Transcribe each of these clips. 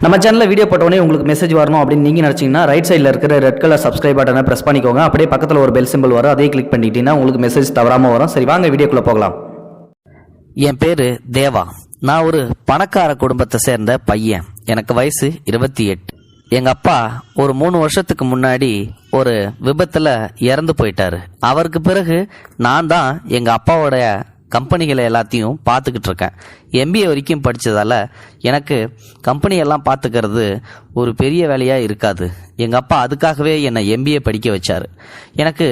நம்ம சேனலில் வீடியோ போட்டோடனே உங்களுக்கு மெசேஜ் வரணும் அப்படின்னு நீங்கள் நினச்சிங்கன்னா ரைட் சைடில் இருக்கிற ரெட் கலர் சப்ஸ்கிரைப் பட்டனை ப்ரெஸ் பண்ணிக்கோங்க. அப்படியே பக்கத்தில் ஒரு பெல் சிம்பிள் வரும், அதே கிளிக் பண்ணிட்டீங்கன்னா உங்களுக்கு மெசேஜ் தவறாமல் வரும். சரி, வாங்க வீடியோக்குள்ளே போகலாம். என் பேரு தேவா. நான் ஒரு பணக்கார குடும்பத்தை சேர்ந்த பையன். எனக்கு வயசு 28. எங்க அப்பா ஒரு 3 வருஷத்துக்கு முன்னாடி ஒரு விபத்துல இறந்து போயிட்டாரு. அவருக்கு பிறகு நான் தான் எங்க அப்பாவோட கம்பெனிகளை எல்லாத்தையும் பார்த்துக்கிட்டு இருக்கேன். MBA வரைக்கும் படித்ததால் எனக்கு கம்பெனியெல்லாம் பார்த்துக்கிறது ஒரு பெரிய வேலையாக இருக்காது. எங்கள் அப்பா அதுக்காகவே என்னை MBA படிக்க வச்சார். எனக்கு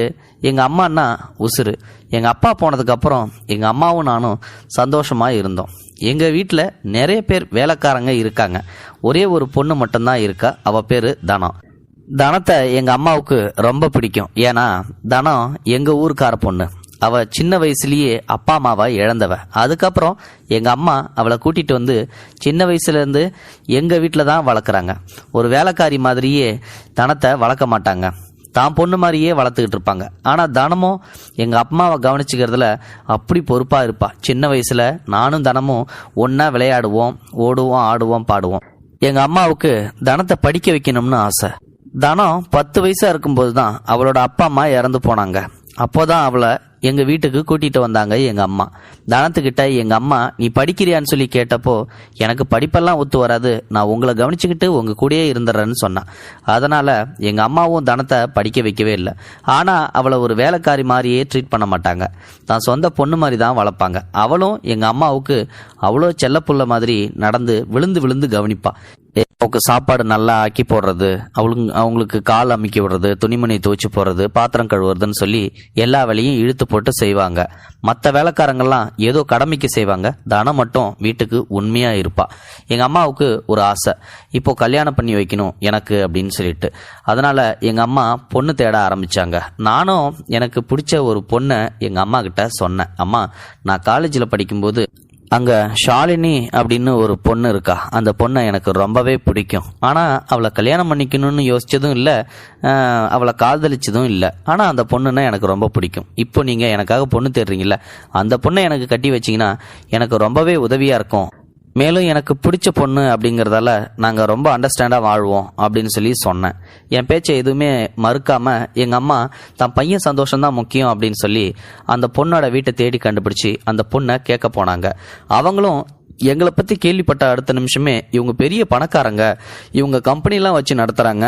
எங்கள் அம்மான்னா உசுறு. எங்கள் அப்பா போனதுக்கப்புறம் எங்கள் அம்மாவும் நானும் சந்தோஷமாக இருந்தோம். எங்கள் வீட்டில் நிறைய பேர் வேலைக்காரங்க இருக்காங்க. ஒரே ஒரு பொண்ணு மட்டும்தான் இருக்கா. அவள் பேர் தனம். தனத்தை எங்கள் அம்மாவுக்கு ரொம்ப பிடிக்கும். ஏன்னா தனம் எங்கள் ஊருக்கார பொண்ணு. அவ சின்ன வயசுலயே அப்பா அம்மாவை இழந்தவ. அதுக்கப்புறம் எங்க அம்மா அவளை கூட்டிட்டு வந்து சின்ன வயசுல இருந்து எங்க வீட்டில தான் வளர்க்குறாங்க. ஒரு வேலைக்காரி மாதிரியே தனத்தை வளர்க்க மாட்டாங்க, தான் பொண்ணு மாதிரியே வளர்த்துக்கிட்டு இருப்பாங்க. ஆனா தனமும் எங்க அம்மாவை கவனிச்சுக்கிறதுல அப்படி பொறுப்பா இருப்பா. சின்ன வயசுல நானும் தனமும் ஒன்னா விளையாடுவோம், ஓடுவோம், ஆடுவோம், பாடுவோம். எங்க அம்மாவுக்கு தனத்தை படிக்க வைக்கணும்னு ஆசை. தனம் 10 வயசா இருக்கும்போது தான் அவளோட அப்பா அம்மா இறந்து போனாங்க. அப்போதான் அவளை எங்க வீட்டுக்கு கூட்டிட்டு வந்தாங்க எங்க அம்மா. தனத்துக்கிட்ட எங்க அம்மா நீ படிக்கிறியான்னு சொல்லி கேட்டப்போ எனக்கு படிப்பெல்லாம் ஒத்து வராது, நான் உங்களை கவனிச்சுக்கிட்டு உங்க கூடயே இருந்துடுறேன்னு சொன்னான். அதனால எங்க அம்மாவும் தனத்தை படிக்க வைக்கவே இல்லை. ஆனா அவளை ஒரு வேலைக்காரி மாதிரியே ட்ரீட் பண்ண மாட்டாங்க, தான் சொந்த பொண்ணு மாதிரி தான் வளர்ப்பாங்க. அவளும் எங்க அம்மாவுக்கு அவ்வளோ செல்லப்புள்ள மாதிரி நடந்து விழுந்து விழுந்து கவனிப்பா. அவங்களுக்கு சாப்பாடு நல்லா ஆக்கி போடுறது, அவங்களுக்கு கால் அமுக்கி விடுறது, துணிமணி துவைச்சு போடுறது, பாத்திரம் கழுவுறதுன்னு சொல்லி எல்லா வேலையும் இழுத்து போட்டு செய்வாங்க. மற்ற வேலைக்காரங்கெல்லாம் ஏதோ கடமைக்கு செய்வாங்க, தனம் மட்டும் வீட்டுக்கு உண்மையா இருப்பா. எங்க அம்மாவுக்கு ஒரு ஆசை, இப்போ கல்யாணம் பண்ணி வைக்கணும் எனக்கு அப்படின்னு சொல்லிட்டு. அதனால எங்க அம்மா பொண்ணு தேட ஆரம்பிச்சாங்க. நானும் எனக்கு பிடிச்ச ஒரு பொண்ணை எங்க அம்மா கிட்ட சொன்னேன். அம்மா, நான் காலேஜில் படிக்கும்போது அங்கே ஷாலினி அப்படின்னு ஒரு பொண்ணு இருக்கா, அந்த பொண்ணை எனக்கு ரொம்பவே பிடிக்கும். ஆனால் அவளை கல்யாணம் பண்ணிக்கணும்னு யோசிச்சதும் இல்லை, அவளை காதலிச்சதும் இல்லை. ஆனால் அந்த பொண்ணுன்னா எனக்கு ரொம்ப பிடிக்கும். இப்போ நீங்கள் எனக்காக பொண்ணு தேடுறீங்கள, அந்த பொண்ணை எனக்கு கட்டி வச்சிங்கன்னா எனக்கு ரொம்பவே உதவியாக இருக்கும். மேலும் எனக்கு பிடிச்ச பொண்ணு அப்படிங்கிறதால நாங்கள் ரொம்ப அண்டர்ஸ்டாண்டாக வாழ்வோம் அப்படின்னு சொல்லி சொன்னேன். என் பேச்சை எதுவுமே மறுக்காம எங்கள் அம்மா தன் பையன் சந்தோஷம்தான் முக்கியம் அப்படின்னு சொல்லி அந்த பொண்ணோட வீட்டை தேடி கண்டுபிடிச்சி அந்த பொண்ணை கேட்க போனாங்க. அவங்களும் எங்களை பற்றி கேள்விப்பட்ட அடுத்த நிமிஷமே இவங்க பெரிய பணக்காரங்க, இவங்க கம்பெனிலாம் வச்சு நடத்துகிறாங்க,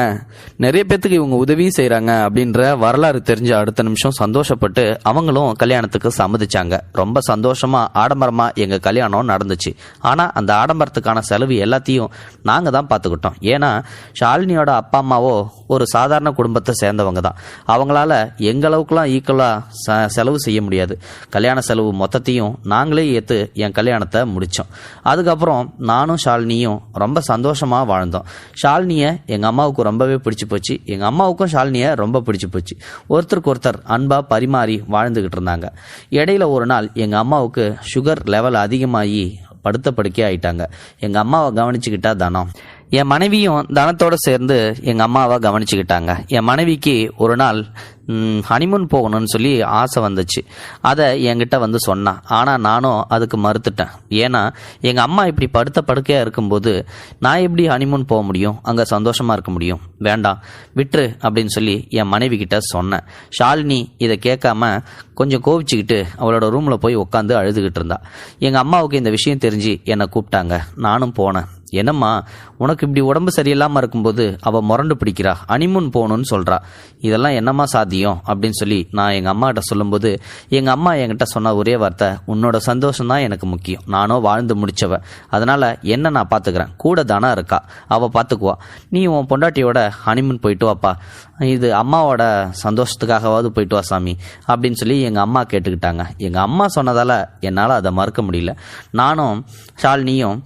நிறைய பேர்த்துக்கு இவங்க உதவியும் செய்கிறாங்க அப்படின்ற வரலாறு தெரிஞ்ச அடுத்த நிமிஷம் சந்தோஷப்பட்டு அவங்களும் கல்யாணத்துக்கு சம்மதிச்சாங்க. ரொம்ப சந்தோஷமாக ஆடம்பரமாக எங்கள் கல்யாணம் நடந்துச்சு. ஆனால் அந்த ஆடம்பரத்துக்கான செலவு எல்லாத்தையும் நாங்கள் தான் பார்த்துக்கிட்டோம். ஏன்னா ஷாலினியோட அப்பா அம்மாவோ ஒரு சாதாரண குடும்பத்தை சேர்ந்தவங்க தான். அவங்களால எங்களவுக்குலாம் ஈக்குவலாக செலவு செய்ய முடியாது. கல்யாண செலவு மொத்தத்தையும் நாங்களே ஏற்று என் கல்யாணத்தை முடித்தோம். அதுக்கப்புறம் நானும் ஷாலினியும் ரொம்ப சந்தோஷமாக வாழ்ந்தோம். ஷாலினியை எங்கள் அம்மாவுக்கு ரொம்பவே பிடிச்சி போச்சு, எங்கள் அம்மாவுக்கும் ஷாலினியை ரொம்ப பிடிச்சி போச்சு. ஒருத்தருக்கு ஒருத்தர் அன்பாக பரிமாறி வாழ்ந்துக்கிட்டு இருந்தாங்க. இடையில ஒரு நாள் எங்கள் அம்மாவுக்கு சுகர் லெவல் அதிகமாகி படுத்த படுக்கே ஆயிட்டாங்க. எங்கள் அம்மாவை கவனிச்சுக்கிட்டா தனம். என் மனைவியும் தனத்தோடு சேர்ந்து எங்கள் அம்மாவை கவனிச்சுக்கிட்டாங்க. என் மனைவிக்கு ஒரு நாள் ஹனிமூன் போகணும்னு சொல்லி ஆசை வந்துச்சு. அதை என்கிட்ட வந்து சொன்னான். ஆனால் நானும் அதுக்கு மறுத்துட்டேன். ஏன்னா எங்கள் அம்மா இப்படி படுத்த படுக்கையாக இருக்கும்போது நான் எப்படி ஹனிமூன் போக முடியும், அங்கே சந்தோஷமாக இருக்க முடியும், வேண்டாம் விட்டுரு அப்படின்னு சொல்லி என் மனைவி கிட்ட சொன்னேன். ஷாலினி இதை கேட்காம கொஞ்சம் கோவிச்சுக்கிட்டு அவளோட ரூமில் போய் உட்காந்து அழுதுகிட்டு இருந்தா. எங்கள் அம்மாவுக்கு இந்த விஷயம் தெரிஞ்சு என்னை கூப்பிட்டாங்க. நானும் போனேன். என்னம்மா, உனக்கு இப்படி உடம்பு சரியில்லாமல் இருக்கும்போது அவள் முரண்டு பிடிக்கிறா, ஹனிமூன் போகணும்னு சொல்கிறா, இதெல்லாம் என்னம்மா சாத்தியம் அப்படின்னு சொல்லி நான் எங்கள் அம்மா கிட்ட சொல்லும்போது எங்கள் அம்மா என்கிட்ட சொன்ன ஒரே வார்த்தை, உன்னோட சந்தோஷம் தான் எனக்கு முக்கியம், நானும் வாழ்ந்து முடிச்சவ, அதனால் என்ன நான் பார்த்துக்கிறேன், கூட தானே இருக்கா, அவள் பார்த்துக்குவா, நீ உன் பொண்டாட்டியோட ஹனிமூன் போயிட்டு வாப்பா, இது அம்மாவோட சந்தோஷத்துக்காகவாவது போயிட்டு வா சாமி அப்படின்னு சொல்லி எங்கள் அம்மா கேட்டுக்கிட்டாங்க. எங்கள் அம்மா சொன்னதால் என்னால் அதை மறுக்க முடியல. நானும் ஷாலினியும்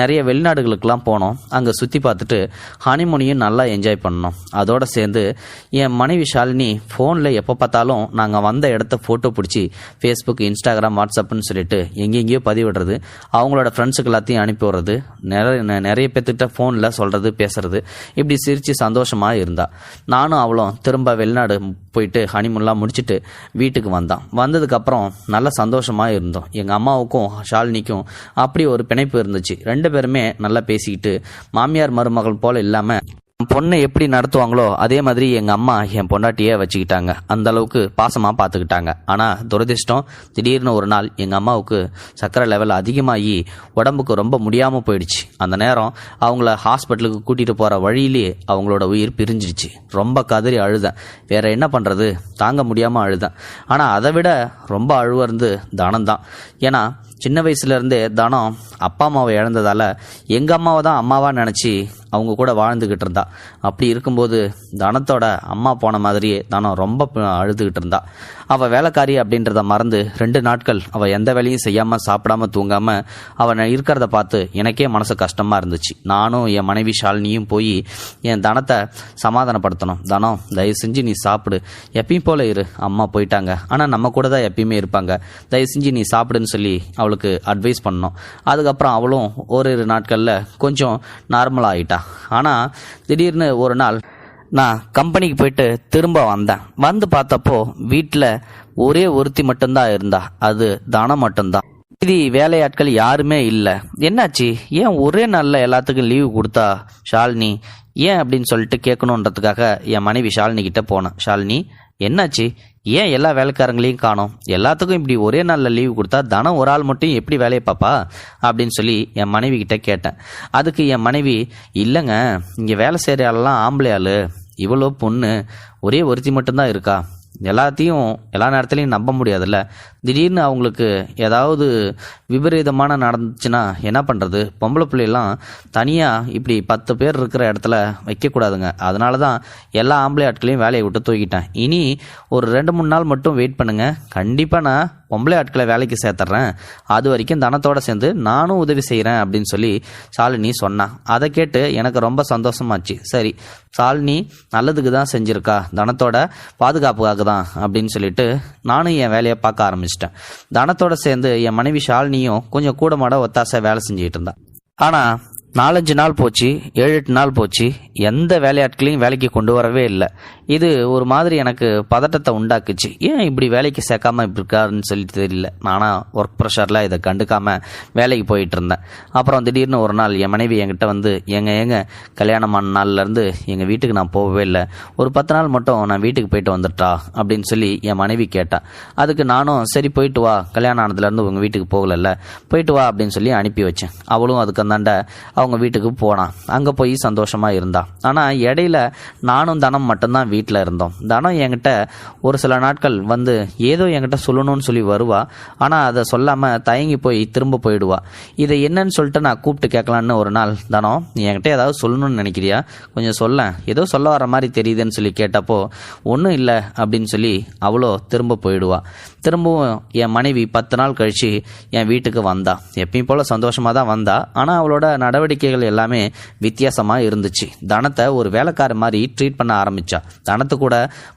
நிறைய வெளிநாடுகளுக்கெல்லாம் போனோம். அங்கே சுற்றி பார்த்துட்டு ஹனிமூனையும் நல்லா என்ஜாய் பண்ணோம். அதோடு சேர்ந்து என் மனைவி ஷாலினி ஃபோனில் எப்போ பார்த்தாலும் நாங்கள் வந்த இடத்த ஃபோட்டோ பிடிச்சி ஃபேஸ்புக், இன்ஸ்டாகிராம், வாட்ஸ்அப்னு சொல்லிட்டு எங்கெங்கேயோ பதிவிடுறது, அவங்களோட ஃப்ரெண்ட்ஸுக்கு எல்லாத்தையும் அனுப்பி விடுறது, நிறைய பேர்த்துக்கிட்ட ஃபோனில் சொல்கிறது, பேசுறது, இப்படி சிரித்து சந்தோஷமாக இருந்தா. நானும் அவளும் திரும்ப வெளிநாடு போயிட்டு ஹனிமூன்லாம் முடிச்சுட்டு வீட்டுக்கு வந்ததுக்கப்புறம் நல்ல சந்தோஷமாக இருந்தோம். எங்கள் அம்மாவுக்கும் ஷாலினிக்கும் அப்படி ஒரு பிணைப்பு இருந்துச்சு. ரெண்டு பேருமே நல்லா பேசிக்கிட்டு மாமியார் மருமகள் போல இல்லாமல் பொண்ணை எப்படி நடத்துவாங்களோ அதே மாதிரி எங்கள் அம்மா என் பொண்டாட்டியே வச்சுக்கிட்டாங்க. அந்த அளவுக்கு பாசமாக பார்த்துக்கிட்டாங்க. ஆனால் துரதிர்ஷ்டம், திடீர்னு ஒரு நாள் எங்கள் அம்மாவுக்கு சர்க்கரை லெவல் அதிகமாகி உடம்புக்கு ரொம்ப முடியாமல் போயிடுச்சு. அந்த நேரம் அவங்கள ஹாஸ்பிட்டலுக்கு கூட்டிகிட்டு போகிற வழியிலே அவங்களோட உயிர் பிரிஞ்சிடுச்சு. ரொம்ப கதறி அழுதேன். வேற என்ன பண்ணுறது, தாங்க முடியாமல் அழுதேன். ஆனால் அதை விட ரொம்ப அழுவது தனம் தான். ஏன்னா சின்ன வயசுலேருந்தே தனம் அப்பா அம்மாவை இழந்ததால் எங்கள் அம்மாவை தான் அம்மாவாக நினச்சி அவங்க கூட வாழ்ந்துக்கிட்டு இருந்தா. அப்படி இருக்கும்போது தனத்தோட அம்மா போன மாதிரியே தனம் ரொம்ப அழுதுகிட்டு இருந்தா. அவள் வேலைக்காரி அப்படின்றத மறந்து 2 நாட்கள் அவள் எந்த வேலையும் செய்யாமல் சாப்பிடாம தூங்காமல் அவன் இருக்கிறத பார்த்து எனக்கே மனசு கஷ்டமாக இருந்துச்சு. நானும் என் மனைவி ஷாலினியும் போய் என் தனத்தை சமாதானப்படுத்தணும். தனம், தயவு செஞ்சு நீ சாப்பிடு, எப்பயும் போல இரு, அம்மா போயிட்டாங்க, ஆனால் நம்ம கூட தான் எப்பயுமே இருப்பாங்க, தயவு செஞ்சு நீ சாப்பிடுன்னு சொல்லி அவளுக்கு அட்வைஸ் பண்ணோம். அதுக்கப்புறம் அவளும் ஓரிரு நாட்களில் கொஞ்சம் நார்மல் ஆகிட்டா. ஆனால் திடீர்னு ஒரு நாள் நான் கம்பெனிக்கு போயிட்டு திரும்ப வந்தேன். வந்து பார்த்தப்போ வீட்டில் ஒரே ஒருத்தி மட்டும்தான் இருந்தா. அது தனம் மட்டும்தான். இது வேலையாட்கள் யாருமே இல்லை. என்னாச்சு, ஏன் ஒரே நாளில் எல்லாத்துக்கும் லீவு கொடுத்தா ஷாலினி, ஏன் அப்படின்னு சொல்லிட்டு கேட்கணுன்றதுக்காக என் மனைவி ஷாலினி கிட்ட போனேன். ஷாலினி, என்னாச்சு, ஏன் எல்லா வேலைக்காரங்களையும் காணோம், எல்லாத்துக்கும் இப்படி ஒரே நாளில் லீவு கொடுத்தா தனம் ஒரு ஆள் மட்டும் எப்படி வேலையை பாப்பா அப்படின்னு சொல்லி என் மனைவி கிட்ட கேட்டேன். அதுக்கு என் மனைவி, இல்லைங்க, இங்கே வேலை செய்கிற ஆளெல்லாம் ஆம்பளை ஆள், இவ்வளோ பொண்ணு ஒரே ஒருத்தி மட்டும்தான் இருக்கா, எல்லாத்தையும் எல்லா நேரத்துலையும் நம்ப முடியாதுல்ல, திடீர்னு அவங்களுக்கு ஏதாவது விபரீதமான நடந்துச்சுன்னா என்ன பண்ணுறது, பொம்பளை பிள்ளையெல்லாம் தனியாக இப்படி 10 பேர் இருக்கிற இடத்துல வைக்கக்கூடாதுங்க, அதனால தான் எல்லா ஆம்பளை ஆட்களையும் வேலையை விட்டு தூக்கிட்டேன், இனி ஒரு 2-3 நாள் மட்டும் வெயிட் பண்ணுங்க, கண்டிப்பாக நான் பொம்பளை ஆட்களை வேலைக்கு சேர்த்துட்றேன், அது வரைக்கும் தனத்தோடு சேர்ந்து நானும் உதவி செய்கிறேன் அப்படின்னு சொல்லி ஷாலினி சொன்னான். அதை கேட்டு எனக்கு ரொம்ப சந்தோஷமாச்சு. சரி, ஷாலினி நல்லதுக்கு தான் செஞ்சுருக்கா, தனத்தோட பாதுகாப்புக்காக தான் அப்படின்னு சொல்லிட்டு நானும் என் வேலையை பார்க்க ஆரம்பிச்சிட்டேன். தனத்தோட சேர்ந்து என் மனைவி ஷாலினியும் கொஞ்சம் கூட மாட ஒத்தாசை வேலை செஞ்சுக்கிட்டு இருந்தா. ஆனால் 4-5 நாள் போச்சு, 7-8 நாள் போச்சு, எந்த வேலையாட்களையும் வேலைக்கு கொண்டு வரவே இல்லை. இது ஒரு மாதிரி எனக்கு பதட்டத்தை உண்டாக்குச்சு. ஏன் இப்படி வேலைக்கு சேர்க்காம இப்படி இருக்காருன்னு சொல்லிட்டு தெரியல. நானாக ஒர்க் ப்ரெஷரில் இதை கண்டுக்காமல் வேலைக்கு போயிட்டு இருந்தேன். அப்புறம் திடீர்னு ஒரு நாள் என் மனைவி என்கிட்ட வந்து, ஏங்க கல்யாணமான நாள்லேருந்து எங்கள் வீட்டுக்கு நான் போகவே இல்லை, ஒரு 10 நாள் மட்டும் நான் வீட்டுக்கு போயிட்டு வந்துட்டா அப்படின்னு சொல்லி என் மனைவி கேட்டான். அதுக்கு நானும் சரி போயிட்டு வா, கல்யாணம் ஆனதுலேருந்து உங்கள் வீட்டுக்கு போகலல்ல, போயிட்டு வா அப்படின்னு சொல்லி அனுப்பி வச்சேன். அவளும் அதுக்கு அந்தாண்ட அவங்க வீட்டுக்கு போனான். அங்கே போய் சந்தோஷமாக இருந்தான். ஆனால் இடையில நானும் தனம் மட்டும்தான் வீட்டில் இருந்தோம். தனம் என்கிட்ட ஒரு சில நாட்கள் வந்து ஏதோ என்கிட்ட சொல்லணும்னு சொல்லி வருவா. ஆனால் அதை சொல்லாமல் தயங்கி போய் திரும்ப போயிடுவா. இதை என்னன்னு சொல்லிட்டு நான் கூப்பிட்டு கேட்கலான்னு ஒரு நாள், தனம் நீ என்கிட்ட ஏதாவது சொல்லணும்னு நினைக்கிறியா, கொஞ்சம் சொல்ல, ஏதோ சொல்ல வர மாதிரி தெரியுதுன்னு சொல்லி கேட்டப்போ ஒன்றும் இல்லை அப்படின்னு சொல்லி அவளோ திரும்ப போயிடுவா. திரும்பவும் என் மனைவி 10 நாள் கழித்து என் வீட்டுக்கு வந்தா. எப்பயும் போல் சந்தோஷமாக தான் வந்தா. ஆனால் அவளோட நடவடிக்கைகள் எல்லாமே வித்தியாசமாக இருந்துச்சு. தனத்தை ஒரு வேலைக்கார மாதிரி ட்ரீட் பண்ண ஆரம்பித்தா. தனத்து கூட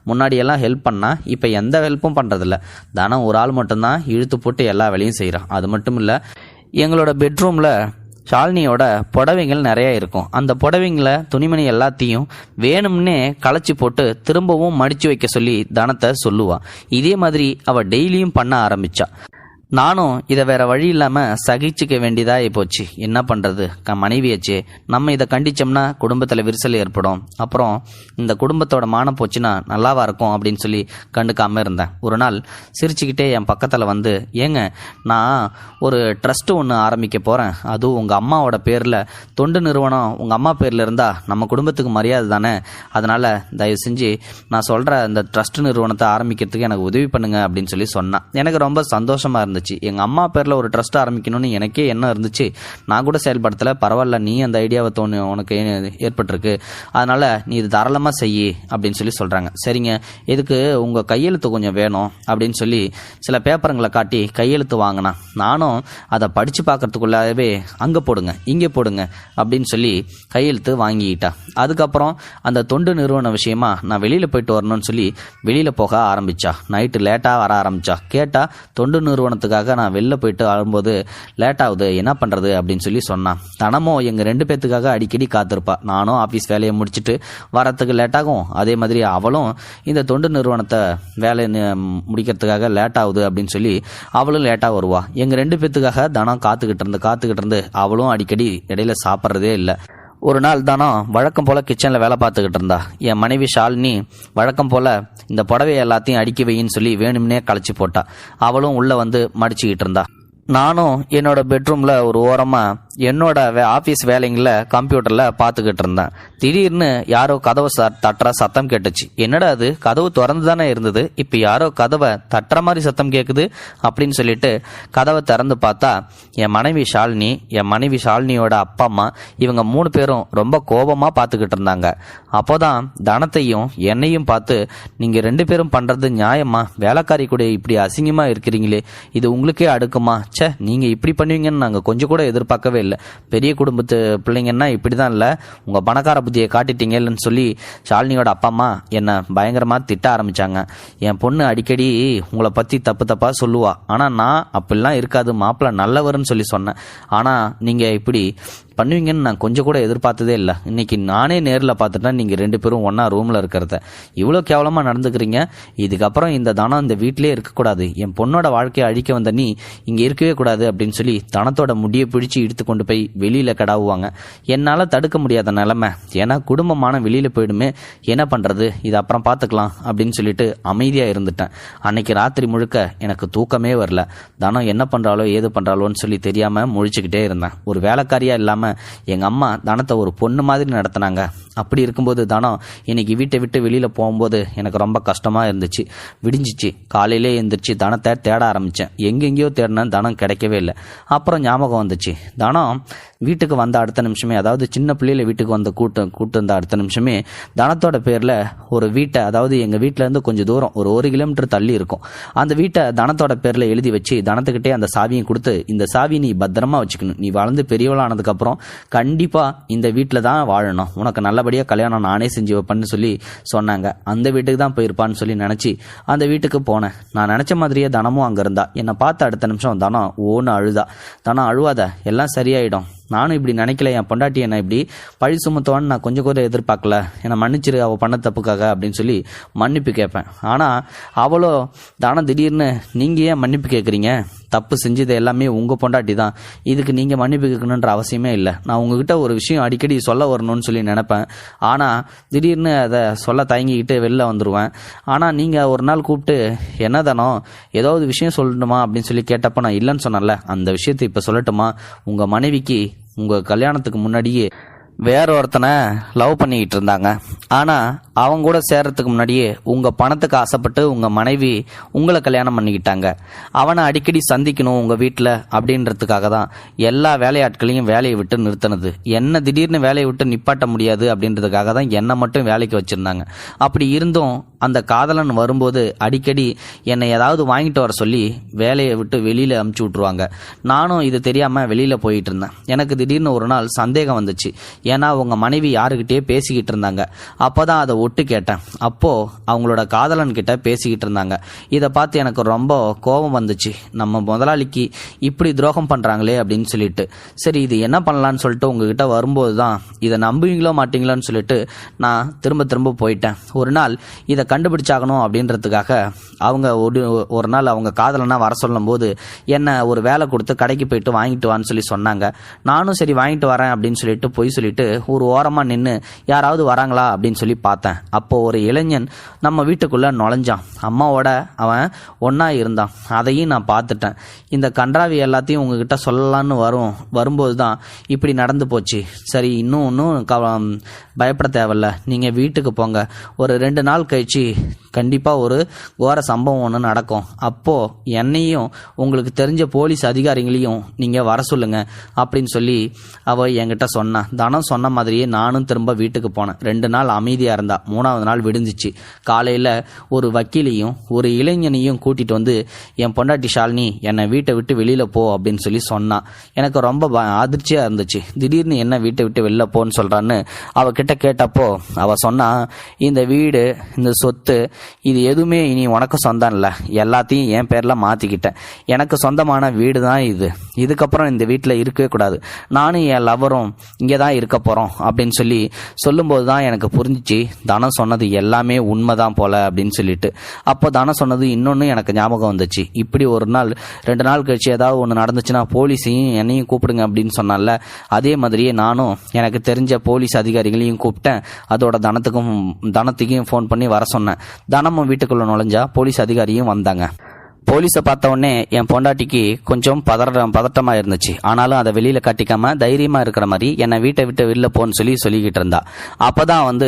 முன்னாடியெல்லாம் ஹெல்ப் பண்ணா, இப்போ எந்த ஹெல்ப்பும் பண்ணுறதில்ல. தனம் ஒரு ஆள் மட்டும்தான் இழுத்து போட்டு எல்லா வேலையும் செய்கிறான். அது மட்டும் இல்லை, எங்களோட பெட்ரூமில் ஷாலினியோட புடவைங்கள் நிறைய இருக்கும். அந்த புடவைங்களை துணிமணி எல்லாத்தையும் வேணும்னே களைச்சி போட்டு திரும்பவும் மடித்து வைக்க சொல்லி தனத்தை சொல்லுவா. இதே மாதிரி அவள் டெய்லியும் பண்ண ஆரம்பித்தா. நானும் இதை வேற வழி இல்லாமல் சகிச்சுக்க வேண்டியதாக போச்சு. என்ன பண்ணுறது, மனைவியாச்சு, நம்ம இதை கண்டிச்சோம்னா குடும்பத்தில் விரிசல் ஏற்படும், அப்புறம் இந்த குடும்பத்தோட மானம் போச்சுன்னா நல்லாவா இருக்கும் அப்படின்னு சொல்லி கண்டுக்காமல் இருந்தேன். ஒரு நாள் சிரிச்சுக்கிட்டே என் பக்கத்தில் வந்து, ஏங்க நான் ஒரு ட்ரஸ்ட்டு ஒன்று ஆரம்பிக்க போகிறேன், அதுவும் உங்கள் அம்மாவோட பேரில், தொண்டு நிறுவனம் உங்கள் அம்மா பேரில் இருந்தால் நம்ம குடும்பத்துக்கு மரியாதை தானே, அதனால் தயவு செஞ்சு நான் சொல்கிற இந்த ட்ரஸ்ட் நிறுவனத்தை ஆரம்பிக்கிறதுக்கு எனக்கு உதவி பண்ணுங்க அப்படின்னு சொல்லி சொன்னான். எனக்கு ரொம்ப சந்தோஷமாக இருந்துச்சு. எங்கள் அம்மா பேரில் ஒரு ட்ரஸ்ட் ஆரம்பிக்கணும்னு எனக்கே என்ன இருந்துச்சு. நான் கூட செயல்படுத்தலை, பரவாயில்ல நீ அந்த ஐடியாவை உனக்கு ஏற்பட்டிருக்கு, அதனால் நீ இது தாராளமாக செய்யி அப்படின்னு சொல்லி சொல்கிறாங்க. சரிங்க, இதுக்கு உங்கள் கையெழுத்து கொஞ்சம் வேணும் அப்படின்னு சொல்லி சில பேப்பருங்களை காட்டி கையெழுத்து வாங்கினா. நானும் அதை படித்து பார்க்கறதுக்குள்ளாவே அங்கே போடுங்க இங்கே போடுங்க அப்படின்னு சொல்லி கையெழுத்து வாங்கிக்கிட்டா. அதுக்கப்புறம் அந்த தொண்டு நிறுவன விஷயமா நான் வெளியில் போயிட்டு வரணும்னு சொல்லி வெளியில் போக ஆரம்பித்தா. நைட்டு லேட்டாக வர ஆரம்பித்தா. கேட்டால் தொண்டு நிறுவனத்துக்கு அவசரத்துக்காக நான் வெளில போயிட்டு ஆகும்போது லேட் ஆகுது, என்ன பண்ணுறது அப்படின்னு சொல்லி சொன்னான். தனமும் எங்கள் 2 பேர்த்துக்காக அடிக்கடி காத்திருப்பா. நானும் ஆஃபீஸ் வேலையை முடிச்சுட்டு வரத்துக்கு லேட் ஆகும், அதே மாதிரி அவளும் இந்த தொண்டு நிறுவனத்தை வேலை முடிக்கிறதுக்காக லேட் ஆகுது அப்படின்னு சொல்லி அவளும் லேட்டாக வருவா. எங்கள் 2 பேர்த்துக்காக தனம் காத்துக்கிட்டு இருந்து அவளும் அடிக்கடி இடையில சாப்பிட்றதே இல்லை. ஒரு நாள் தானம் வழக்கம் போல் கிச்சனில் வேலை பார்த்துக்கிட்டு இருந்தா. என் மனைவி ஷாலினி வழக்கம் போல் இந்த புடவையை எல்லாத்தையும் அடுக்கி வையின்னு சொல்லி வேணும்னே களைச்சி போட்டா. அவளும் உள்ளே வந்து மடிச்சுக்கிட்டு இருந்தா. நானும் என்னோட பெட்ரூமில் ஒரு ஓரமாக என்னோட ஆஃபீஸ் வேலைங்களில் கம்ப்யூட்டரில் பார்த்துக்கிட்டு இருந்தேன். திடீர்னு யாரோ கதவை தட்டுற சத்தம் கேட்டுச்சு. என்னடா அது, கதவு திறந்து தானே இருந்தது, இப்போ யாரோ கதவை தட்டுற மாதிரி சத்தம் கேட்குது அப்படின்னு சொல்லிட்டு கதவை திறந்து பார்த்தா என் மனைவி ஷாலினியோட அப்பா அம்மா இவங்க 3 பேரும் ரொம்ப கோபமாக பார்த்துக்கிட்டு இருந்தாங்க. அப்போதான் தனத்தையும் என்னையும் பார்த்து, நீங்கள் 2 பேரும் பண்ணுறது நியாயமா, வேலைக்காரி கூட இப்படி அசிங்கமாக இருக்கிறீங்களே, இது உங்களுக்கே அடுக்குமா, நீங்கள் இப்படி பண்ணுவீங்கன்னு நாங்கள் கொஞ்சம் கூட எதிர்பார்க்கவே இல்லை, பெரிய குடும்பத்து பிள்ளைங்கன்னா இப்படி தான் இல்லை, உங்கள் பணக்கார புத்தியை காட்டிட்டீங்கன்னு சொல்லி ஷாலினியோட அப்பா அம்மா என்னை பயங்கரமாக திட்ட ஆரம்பித்தாங்க. என் பொண்ணு அடிக்கடி உங்களை பற்றி தப்பாக சொல்லுவா, ஆனால் நான் அப்படிலாம் இருக்காது, மாப்பிள்ளை நல்லவர்னு சொல்லி சொன்னேன். ஆனால் நீங்கள் இப்படி பண்ணுவீங்கன்னு நான் கொஞ்சம் கூட எதிர்பார்த்ததே இல்லை. இன்னைக்கு நானே நேரில் பார்த்துட்டேன், நீங்கள் 2 பேரும் ஒன்றா ரூமில் இருக்கிறத இவ்வளோ கேவலமாக நடந்துக்கிறீங்க. இதுக்கப்புறம் இந்த தனம் இந்த வீட்டிலே இருக்கக்கூடாது, என் பொண்ணோட வாழ்க்கையை அழிக்க வந்த நீ இங்கே இருக்கவே கூடாது அப்படின்னு சொல்லி தனத்தோட முடியை பிடிச்சி இழுத்து கொண்டு போய் வெளியில் கடாவுவாங்க. என்னால் தடுக்க முடியாத நிலைமை, ஏன்னா குடும்பமான வெளியில் போயிடுமே, என்ன பண்ணுறது, இது அப்புறம் பார்த்துக்கலாம் அப்படின்னு சொல்லிட்டு அமைதியாக இருந்துட்டேன். அன்னைக்கு ராத்திரி முழுக்க எனக்கு தூக்கமே வரல. தனம் என்ன பண்ணுறாளோ ஏது பண்ணுறாளோன்னு சொல்லி தெரியாமல் முழிச்சுக்கிட்டே இருந்தேன். ஒரு வேலைக்காரியாக இல்லாமல் எங்கள் அம்மா தனத்தை ஒரு பொண்ணு மாதிரி நடத்தினாங்க. அப்படி இருக்கும்போது தனம் இன்னைக்கு வீட்டை விட்டு வெளியில் போகும்போது எனக்கு ரொம்ப கஷ்டமாக இருந்துச்சு. விடிஞ்சிச்சு. காலையிலே எழுந்திரிச்சு தனத்தை தேட ஆரம்பித்தேன். எங்கெங்கேயோ தேடினேன், தனம் கிடைக்கவே இல்லை. அப்புறம் ஞாபகம் வந்துச்சு, தனம் வீட்டுக்கு வந்த அடுத்த நிமிஷமே, அதாவது சின்ன பிள்ளையில வீட்டுக்கு வந்து கூட்டு வந்த அடுத்த நிமிஷமே தனத்தோட பேரில் ஒரு வீட்டை, அதாவது எங்கள் வீட்டிலேருந்து கொஞ்சம் தூரம் ஒரு 1 கிலோமீட்டர் தள்ளி இருக்கும், அந்த வீட்டை தனத்தோட பேரில் எழுதி வச்சு தனத்துக்கிட்டே அந்த சாவியை கொடுத்து, இந்த சாவி நீ பத்திரமா வச்சுக்கணும், நீ வளர்ந்து பெரியவளானதுக்கப்புறம் கண்டிப்பாக இந்த வீட்டில் தான் வாழணும், உனக்கு நல்லபடியாக கல்யாணம் நானே செஞ்சு வைப்பேன்னு சொல்லி சொன்னாங்க. அந்த வீட்டுக்கு தான் போயிருப்பான்னு சொல்லி நினச்சி அந்த வீட்டுக்கு போனேன். நான் நினச்ச மாதிரியே தனமும் அங்கே இருந்தா. என்னை பார்த்த அடுத்த நிமிஷம் தனம் ஓன்னு அழுதா. தனம் அழுவாத, எல்லாம் சரியாயிடும், நானும் இப்படி நினைக்கல, என் பொண்டாட்டி என்னை இப்படி பழி சுமத்துவான்னு நான் கொஞ்சம் கூட எதிர்பார்க்கல, என்னை மன்னிச்சிரு அவள் பண்ண தப்புக்காக அப்படின்னு சொல்லி மன்னிப்பு கேட்பேன். ஆனால் அவளோ தானே திடீர்னு நீங்கள் ஏன் மன்னிப்பு கேட்குறீங்க, தப்பு செஞ்சது எல்லாமே உங்கள் பொண்டாட்டி தான், இதுக்கு நீங்கள் மன்னிப்பு கேட்கணுன்ற அவசியமே இல்லை, நான் உங்ககிட்ட ஒரு விஷயம் அடிக்கடி சொல்ல வரணும்னு சொல்லி நினைப்பேன், ஆனால் திடீர்னு அதை சொல்ல தயங்கிக்கிட்டு வெளில வந்துடுவேன். ஆனால் நீங்கள் ஒரு நாள் கூப்பிட்டு என்ன தானோ ஏதாவது விஷயம் சொல்லணுமா அப்படின்னு சொல்லி கேட்டப்போ நான் இல்லைன்னு சொன்னேன்ல, அந்த விஷயத்தை இப்போ சொல்லட்டுமா, உங்கள் மனைவிக்கு உங்கள் கல்யாணத்துக்கு முன்னாடியே வேற ஒருத்தனை லவ் பண்ணிக்கிட்டு இருந்தாங்க. ஆனால் அவங்க கூட சேர்றதுக்கு முன்னாடியே உங்கள் பணத்துக்கு ஆசைப்பட்டு உங்கள் மனைவி உங்களை கல்யாணம் பண்ணிக்கிட்டாங்க. அவனை அடிக்கடி சந்திக்கணும் உங்கள் வீட்டில் அப்படின்றதுக்காக தான் எல்லா வேலையாட்களையும் வேலையை விட்டு நிறுத்தினது. என்ன திடீர்னு வேலையை விட்டு நிப்பாட்ட முடியாது அப்படின்றதுக்காக தான் என்னை மட்டும் வேலைக்கு வச்சுருந்தாங்க. அப்படி இருந்தும் அந்த காதலன் வரும்போது அடிக்கடி என்னை ஏதாவது வாங்கிட்டு வர சொல்லி வேலையை விட்டு வெளியில் அமுச்சு விட்ருவாங்க. நானும் இது தெரியாமல் வெளியில் போயிட்டு இருந்தேன். எனக்கு திடீர்னு ஒரு நாள் சந்தேகம் வந்துச்சு. ஏன்னா அவங்க மனைவி யாருக்கிட்டே பேசிக்கிட்டு இருந்தாங்க. அப்போ தான் அதை ஒட்டு கேட்டேன். அப்போது அவங்களோட காதலன்கிட்ட பேசிக்கிட்டு இருந்தாங்க. இதை பார்த்து எனக்கு ரொம்ப கோபம் வந்துச்சு. நம்ம முதலாளிக்கு இப்படி துரோகம் பண்ணுறாங்களே அப்படின்னு சொல்லிட்டு, சரி இது என்ன பண்ணலான்னு சொல்லிட்டு உங்ககிட்ட வரும்போது தான் இதை நம்புவீங்களோ மாட்டீங்களோன்னு சொல்லிட்டு நான் திரும்ப போயிட்டேன். ஒரு நாள் இதை கண்டுபிடிச்சாகணும் அப்படின்றதுக்காக அவங்க ஒரு நாள் அவங்க காதலனா வர சொல்லும் போது என்ன ஒரு வேலை கொடுத்து கடைக்கு போயிட்டு வாங்கிட்டு வான்னு சொல்லி சொன்னாங்க. நானும் சரி வாங்கிட்டு வரேன் அப்படின்னு சொல்லிட்டு போய் சொல்லிட்டு ஒரு ஓரமாக நின்று யாராவது வராங்களா அப்படின்னு சொல்லி பார்த்தேன். அப்போ ஒரு இளைஞன் நம்ம வீட்டுக்குள்ள நுழைஞ்சான். அம்மாவோட அவன் ஒன்னா இருந்தான். அதையும் நான் பார்த்துட்டேன். இந்த கன்றாவி எல்லாத்தையும் உங்ககிட்ட சொல்லலான்னு வரும்போது தான் இப்படி நடந்து போச்சு. சரி இன்னும் பயப்பட தேவையில்ல, நீங்கள் வீட்டுக்கு போங்க. ஒரு 2 நாள் கழிச்சு கண்டிப்பாக ஒரு கோர சம்பவம் ஒன்று நடக்கும். அப்போது என்னையும் உங்களுக்கு தெரிஞ்ச போலீஸ் அதிகாரிகளையும் நீங்கள் வர சொல்லுங்க அப்படின்னு சொல்லி அவள் என்கிட்ட சொன்னான். தனம் சொன்ன மாதிரியே நானும் திரும்ப வீட்டுக்கு போனேன். 2 நாள் அமைதியாக இருந்தா. 3ஆவது நாள் விடிஞ்சிச்சு. காலையில் ஒரு வக்கீலையும் ஒரு இளைஞனையும் கூட்டிகிட்டு வந்து என் பொண்டாட்டி ஷாலினி என்னை வீட்டை விட்டு வெளியில் போ அப்படின்னு சொல்லி சொன்னான். எனக்கு ரொம்ப அதிர்ச்சியாக இருந்துச்சு. திடீர்னு என்ன வீட்டை விட்டு வெளில போன்னு சொல்கிறான்னு அவகிட்ட கேட்டப்போ அவள் சொன்னா, இந்த வீடு இந்த சொத்து இது எதுவுமே இனி உனக்கு சொந்தம் இல்லை, எல்லாத்தையும் என் பேரில் மாற்றிக்கிட்டேன். எனக்கு சொந்தமான வீடு தான் இது. இதுக்கப்புறம் இந்த வீட்டில் இருக்கவே கூடாது. நானும் என் லவரும் இங்கே தான் இருக்க போகிறோம் அப்படின்னு சொல்லும்போது தான் எனக்கு புரிஞ்சிச்சு தனம் சொன்னது எல்லாமே உண்மைதான் போல அப்படின்னு சொல்லிட்டு. அப்போ தனம் சொன்னது இன்னொன்று எனக்கு ஞாபகம் வந்துச்சு. இப்படி ஒரு நாள் 2 நாள் கழிச்சு ஏதாவது ஒன்று நடந்துச்சுன்னா போலீஸையும் என்னையும் கூப்பிடுங்க அப்படின்னு சொன்னால, அதே மாதிரியே நானும் எனக்கு தெரிஞ்ச போலீஸ் அதிகாரிகளையும் கூப்பிட்டேன். அதோட தனத்துக்கும் ஃபோன் பண்ணி வர சொன்னேன். தனமும் வீட்டுக்குள்ள நுழைஞ்சா போலீஸ் அதிகாரியும் வந்தாங்க. போலீஸை பார்த்த உடனே என் பொண்டாட்டிக்கு கொஞ்சம் பதட்டமா இருந்துச்சு. ஆனாலும் அதை வெளியில காட்டிக்காம தைரியமா இருக்கிற மாதிரி என்னை வீட்டை விட்டு வெளில போன்னு சொல்லிக்கிட்டு இருந்தா. அப்பதான்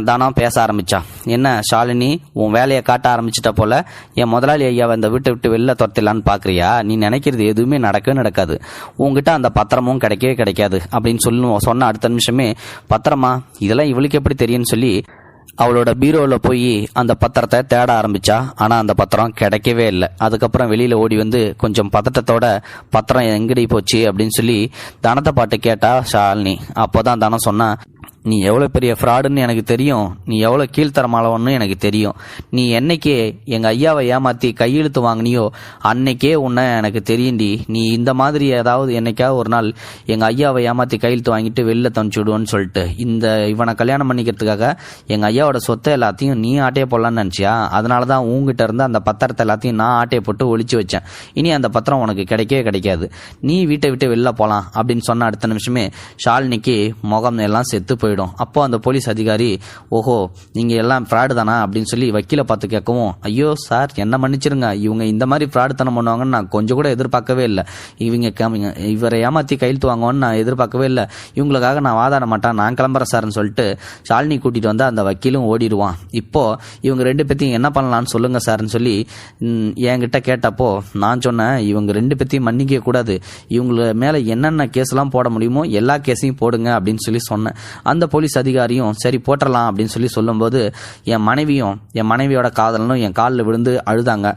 தானம் பேச ஆரம்பிச்சா. என்ன ஷாலினி, உன் வேலையை காட்ட ஆரம்பிச்சிட்ட போல, என் முதலாளி ஐயாவை இந்த வீட்டை விட்டு வெளில துரத்திடலான்னு பாக்குறியா? நீ நினைக்கிறது எதுவுமே நடக்கவே நடக்காது. உங்ககிட்ட அந்த பத்திரமும் கிடைக்கவே கிடைக்காது அப்படின்னு சொன்ன அடுத்த நிமிஷமே, பத்திரமா, இதெல்லாம் இவளுக்கு எப்படி தெரியும்னு சொல்லி அவளோட பீரோவில் போய் அந்த பத்திரத்தை தேட ஆரம்பிச்சா. ஆனால் அந்த பத்திரம் கிடைக்கவே இல்லை. அதுக்கப்புறம் வெளியில் ஓடி வந்து கொஞ்சம் பதட்டத்தோட, பத்திரம் எங்கடி போச்சு அப்படின்னு சொல்லி தனத்தை பாட்டு கேட்டா ஷாலினி. அப்போதான் தனம் சொன்னா, நீ எவ்வளோ பெரிய ஃப்ராடுன்னு எனக்கு தெரியும், நீ எவ்வளோ கீழ்த்தரமானவன்னு எனக்கு தெரியும். நீ என்னைக்கே எங்கள் ஐயாவை ஏமாற்றி கையெழுத்து வாங்கினியோ அன்னைக்கே உன்னை எனக்கு தெரியும்டி. நீ இந்த மாதிரி ஏதாவது என்னைக்காவது ஒரு நாள் எங்கள் ஐயாவை ஏமாற்றி கையெழுத்து வாங்கிட்டு வெளில தனிச்சுடுவோன்னு சொல்லிட்டு இவனை கல்யாணம் பண்ணிக்கிறதுக்காக எங்கள் ஐயாவோட சொத்தை எல்லாத்தையும் நீ ஆட்டையை போடலான்னு நினச்சியா? அதனால தான் உங்ககிட்ட இருந்து அந்த பத்திரத்தை எல்லாத்தையும் நான் ஆட்டையை போட்டு ஒழிச்சு வச்சேன். இனி அந்த பத்திரம் உனக்கு கிடைக்கவே கிடைக்காது. நீ வீட்டை விட்டு வெளில போகலாம் அப்படின்னு சொன்ன அடுத்த நிமிஷமே ஷாலினிக்கு முகம் எல்லாம் செத்து போயிடும். அப்போ அந்த போலீஸ் அதிகாரி, ஓஹோ நீங்க எல்லாம் ஃப்ராடு தானா அப்படின்னு சொல்லி வக்கீலை பார்த்து கேட்கவும், ஐயோ சார் என்ன மன்னிச்சிருங்க, இவங்க இந்த மாதிரி ஃப்ராடு தனம் பண்ணுவாங்கன்னு நான் கொஞ்சம் கூட எதிர்பார்க்கவே இல்லை. இவரை ஏமாத்தி கையெழுத்து வாங்குவான்னு நான் எதிர்பார்க்கவே இல்லை. இவங்களுக்காக நான் வாதாட மாட்டேன், நான் கிளம்புறேன் சார்ன்னு சொல்லிட்டு ஷாலினி கூட்டிட்டு வந்து அந்த வக்கீலும் ஓடிடுவான். இப்போ இவங்க 2 பேத்தையும் என்ன பண்ணலான்னு சொல்லுங்க சார்ன்னு சொல்லி என்கிட்ட கேட்டப்போ நான் சொன்னேன், இவங்க 2 பேத்தையும் மன்னிக்க கூடாது, இவங்கள மேல என்னென்ன கேஸ்லாம் போட முடியுமோ எல்லா கேஸையும் போடுங்க அப்படின்னு சொல்லி சொன்னேன். அந்த போலீஸ் அதிகாரியும் சரி போட்டுடலாம் அப்படின்னு சொல்லும்போது என் மனைவியோட காதலனும் என் காலில் விழுந்து அழுதாங்க.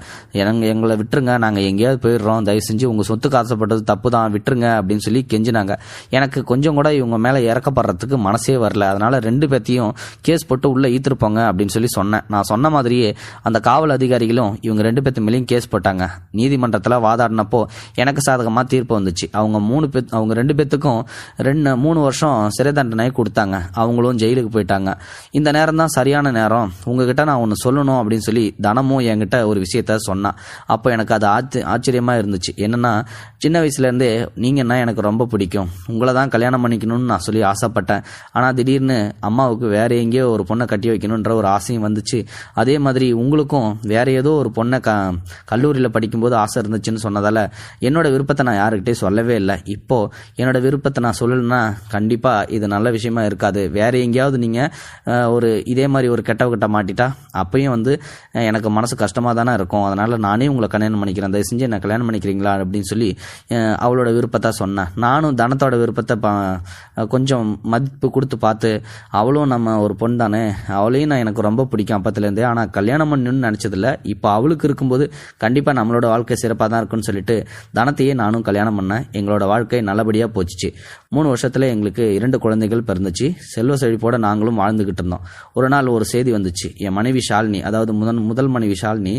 எங்களை விட்டுருங்க, நாங்கள் எங்கேயாவது போயிடுறோம், தயவு செஞ்சு உங்கள் சொத்துக்கு ஆசைப்பட்டது தப்பு தான், விட்டுருங்க அப்படின்னு சொல்லி கெஞ்சினாங்க. எனக்கு கொஞ்சம் கூட இவங்க மேலே இறக்கப்படுறதுக்கு மனசே வரல. அதனால 2 பேத்தையும் கேஸ் போட்டு உள்ள ஈத்திருப்போங்க அப்படின்னு சொன்னேன். நான் சொன்ன மாதிரியே அந்த காவல் அதிகாரிகளும் இவங்க 2 பேத்து மேலேயும் கேஸ் போட்டாங்க. நீதிமன்றத்தில் வாதாடினப்போ எனக்கு சாதகமாக தீர்ப்பு வந்துச்சு. அவங்க 2 பேத்துக்கும் 3 வருஷம் சிறை தண்டனை கொடுத்தாங்க. அவங்களும் ஜெயிலுக்கு போயிட்டாங்க. இந்த நேரம் தான் சரியான நேரம், உங்ககிட்ட நான் ஒன்று சொல்லணும் அப்படின்னு சொல்லி தனமும் என்கிட்ட ஒரு விஷயத்த சொன்னான். அப்போ எனக்கு அது ஆச்சரியமா இருந்துச்சு. என்னன்னா, சின்ன வயசுலேருந்தே நீங்கன்னா எனக்கு ரொம்ப பிடிக்கும், உங்களை தான் கல்யாணம் பண்ணிக்கணும்னு நான் சொல்லி ஆசைப்பட்டேன். ஆனால் திடீர்னு அம்மாவுக்கு வேற எங்கேயோ ஒரு பொண்ணை கட்டி வைக்கணுன்ற ஒரு ஆசையும் வந்துச்சு. அதே மாதிரி உங்களுக்கும் வேற ஏதோ ஒரு பொண்ணை கல்லூரியில் படிக்கும்போது ஆசை இருந்துச்சுன்னு சொன்னதால என்னோட விருப்பத்தை நான் யாருக்கிட்டே சொல்லவே இல்லை. இப்போ என்னோட விருப்பத்தை நான் சொல்லலைன்னா கண்டிப்பாக இது நல்ல விஷயமா இருக்காது. வேற எங்கேயாவது நீங்கள் ஒரு இதே மாதிரி ஒரு கெட்ட மாட்டிட்டா அப்பயும் எனக்கு மனசு கஷ்டமாக தானே இருக்கும். அதனால் நானே உங்களை கல்யாணம் பண்ணிக்கிறேன், தயவு செஞ்சு என்ன கல்யாணம் பண்ணிக்கிறீங்களா அப்படின்னு சொல்லி அவளோட விருப்பத்தை சொன்னேன். நானும் தனத்தோட விருப்பத்தை கொஞ்சம் மதிப்பு கொடுத்து பார்த்து, அவளும் நம்ம ஒரு பொண்ணு தானே, அவளையும் நான் எனக்கு ரொம்ப பிடிக்கும் அப்பத்துலேருந்தே, ஆனால் கல்யாணம் பண்ணணும்னு நினச்சதில்ல. இப்போ அவளுக்கு இருக்கும்போது கண்டிப்பாக நம்மளோட வாழ்க்கை சிறப்பாக தான் இருக்குன்னு சொல்லிட்டு தனத்தையே நானும் கல்யாணம் பண்ணேன். எங்களோட வாழ்க்கை நல்லபடியாக போச்சுச்சு. 3 வருஷத்துல எங்களுக்கு 2 குழந்தைகள் பிறந்துச்சு. செல்வ செழிப்போட நாங்களும் வாழ்ந்துகிட்டு இருந்தோம். ஒரு நாள் ஒரு செய்தி வந்துச்சு. என் மனைவி ஷாலினி, அதாவது முதல் மனைவி ஷாலினி,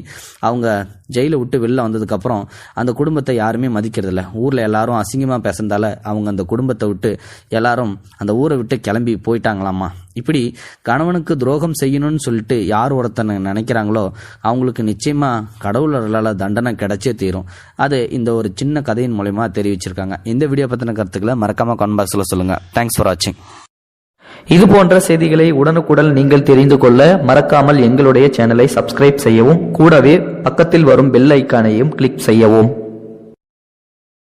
அவங்க ஜெயிலை விட்டு வெளில வந்ததுக்கப்புறம் அந்த குடும்பத்தை யாருமே மதிக்கிறதில்ல. ஊரில் எல்லாரும் அசிங்கமாக பேசுறதால அவங்க அந்த குடும்பத்தை விட்டு எல்லாரும் அந்த ஊரை விட்டு கிளம்பி போயிட்டாங்களாமா. இப்படி கணவனுக்கு துரோகம் செய்யணும்னு சொல்லிட்டு யார் ஒருத்தனை நினைக்கிறாங்களோ அவங்களுக்கு நிச்சயமா கடவுளால் தண்டனை கிடைச்சே தீரும். அது இந்த ஒரு சின்ன கதையின் மூலமா தெரிவிச்சிருக்காங்க. இந்த வீடியோ பற்றின கருத்துக்களை மறக்காம கமெண்ட் பாக்ஸில் சொல்லுங்க. தேங்க்ஸ் ஃபார் வாட்சிங். இது போன்ற செய்திகளை உடனுக்குடன் நீங்கள் தெரிந்து கொள்ள மறக்காமல் எங்களுடைய சேனலை சப்ஸ்கிரைப் செய்யவும், கூடவே பக்கத்தில் வரும் பெல் ஐக்கானையும் கிளிக் செய்யவும்.